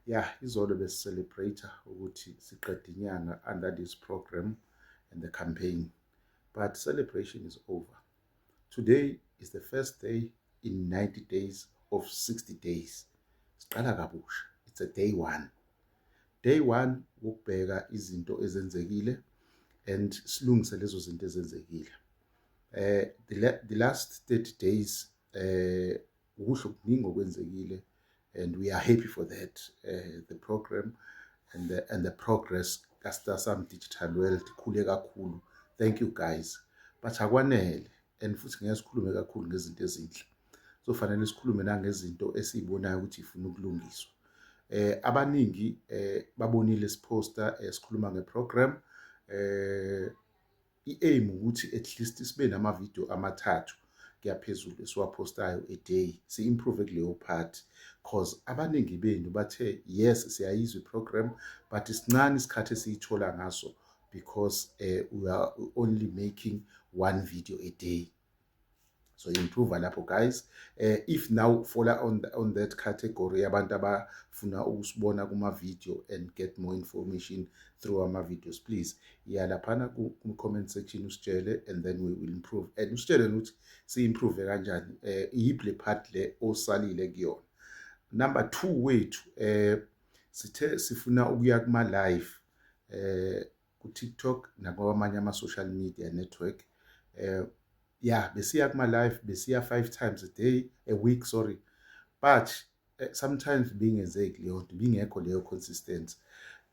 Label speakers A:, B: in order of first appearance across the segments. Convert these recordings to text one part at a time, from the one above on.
A: Yeah, izolo besi-celebrate ukuthi siqede inyanga under this program and the campaign. But celebration is over. Today is the first day in 90 days of 60 days. Siqala kabusha. It's a day one. Day one ukubheka izinto ezenzekile and silungise lezo zinto ezenzekile. The last 30 days ukusho kuningi okwenzekile, and we are happy for that. The program and the progress kaStarsam Digital World khule kakhulu. Thank you guys. But akwanele, and futhi ngeke sikhulume kakhulu ngezinto ezinhle. So fanele sikhulume nangezinto esizibonayo ukuthi ifuna ukulungiswa. Abaningi babonile siposter sikhuluma ngeprogram. I-aim ukuthi at least sibe nama-video amathathu kuyaphezulu esiwapostayo a day, si-improve kuleyo part, cause abaningi benu bathe yes siyayizwa i-program but sincane isikhathi esiyithola ngaso because we are only making one video a day. So improve lapho guys. If now fall on that category abantu abafuna ukusibona kuma-video and get more information through ama-videos, please laphana ku-comment section usitshele, and then we will improve. And usitshele ukuthi si-improve kanjani, iyiphi le part le osalile kuyona. Number 2 wethu sithe sifuna ukuya kuma-live ku-TikTok nakwamanye ama-social media network. Besiya kuma-live, besiya 5 times a week, sorry. But sometimes bingenzeki leyo nto, bingekho leyo consistency.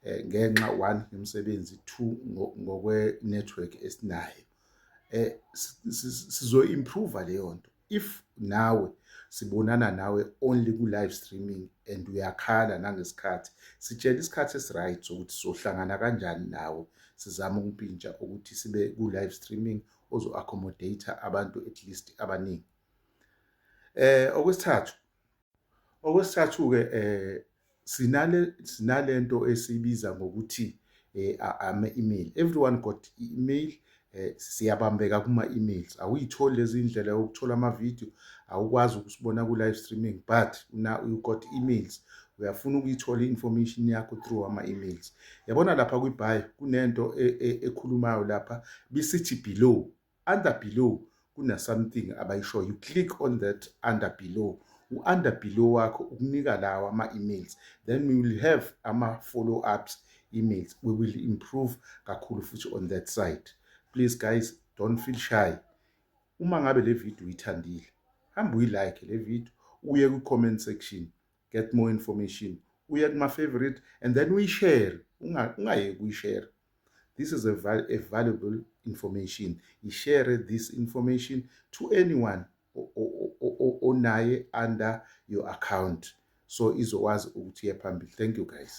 A: Ngenxa 1 yomsebenzi, 2 ngokwe-network esinayo. Sizo-improve leyo nto. If nawe sibonana nawe only ku-live streaming and uyakhala nangesikhathi, sitshela isikhathi esi-right sokuthi sizohlangana kanjani nawe, sizama ukumpintsha ukuthi sibe ku-live streaming ozo-accommodate abantu at least abaningi. Okwesithathu-ke sinalento esibiza ngokuthi ama-email. Everyone got i-email. Siyabambeka kuma-emails. Awuyitholi lezi ndlela yokuthola ama-video, awukwazi ukusibona ku-live streaming, but now you got emails. Uyafuna ukuyithola i-information yakho through ama-emails. Yabona lapha kwi-bio kunento ekhulumayo lapha bisithi below. Under below kuna something abayishoyo. You click on that under below. Under below wakho ukunika lawa ama-emails. Then we will have ama-follow-ups emails. We will improve kakhulu futhi on that side. Please guys, don't feel shy. Uma ngabe le video uyithandile, hamba uyilike le video, uye ku-comment section, get more information, uye kuma-favorite, and then uyishare. Ungayeki uyishare. This is a valuable information. You share this information to anyone onaye under your account, so izokwazi ukuthi iye phambili. Thank you guys.